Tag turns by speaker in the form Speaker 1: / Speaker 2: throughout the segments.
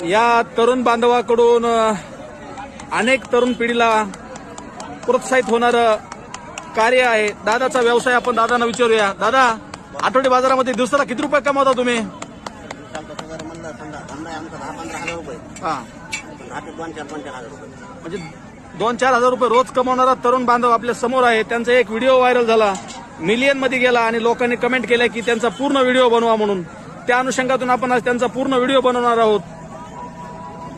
Speaker 1: या तरुण बांधवाकडून अनेक तरुण पिढीला प्रोत्साहित होणारं कार्य आहे. दादाचा व्यवसाय आपण दादांना विचारूया. दादा, आठवडी बाजारामध्ये दिवसाला किती रुपये कमावता तुम्ही? हा, म्हणजे 2-4 हजार रुपये रोज कमावणारा तरुण बांधव आपल्या समोर आहे. त्यांचा एक व्हिडिओ व्हायरल झाला, मिलियन मध्ये गेला आणि लोकांनी कमेंट केल्या की त्यांचा पूर्ण व्हिडिओ बनवा म्हणून. त्या अनुषंगातून आपण आज त्यांचा पूर्ण व्हिडिओ बनवणार आहोत.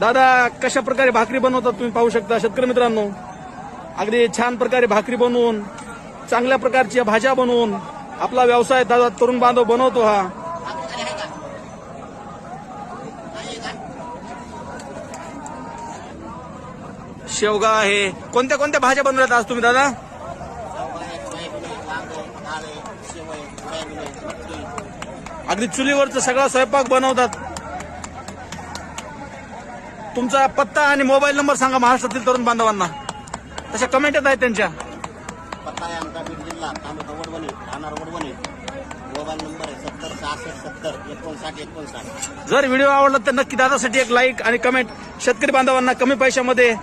Speaker 1: दादा, कशा प्रकारे भाकरी बनवतात तुम्ही पाहू शकता. शेतकरी मित्रांनो, अगदी छान प्रकारे भाकरी बनवून, चांगल्या प्रकारच्या भाज्या बनवून आपला व्यवसाय दादा तरुण बांधव बनवतो. हा शेवगा आहे. कोणत्या कोणत्या भाज्या बनवल्यात आज तुम्ही दादा? अगदी चुलीवरचा सगळा स्वयंपाक बनवतात. तुमचा पत्ता आणि मोबाईल नंबर सांगा महाराष्ट्रातील तरुण बांधवांना. तशा कमेंट येत आहेत त्यांच्या.
Speaker 2: पत्ता आहे आमचा बीड जिल्हा, तालुका वडवणी, राहणार वडवणी. मोबाईल नंबर आहे 70 66 70 59 59.
Speaker 1: जर व्हिडिओ आवडला तर नक्की दादासाठी एक लाईक आणि कमेंट. शेतकरी बांधवांना कमी पैशामध्ये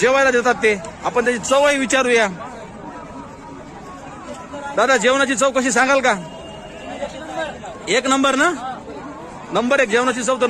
Speaker 1: जेवायला देतात ते. आपण त्याची चवही विचारूया. दादा, जेवणाची चव कशी सांगाल का? 1 नंबर ना? नंबर 1 जेवणाची चव तर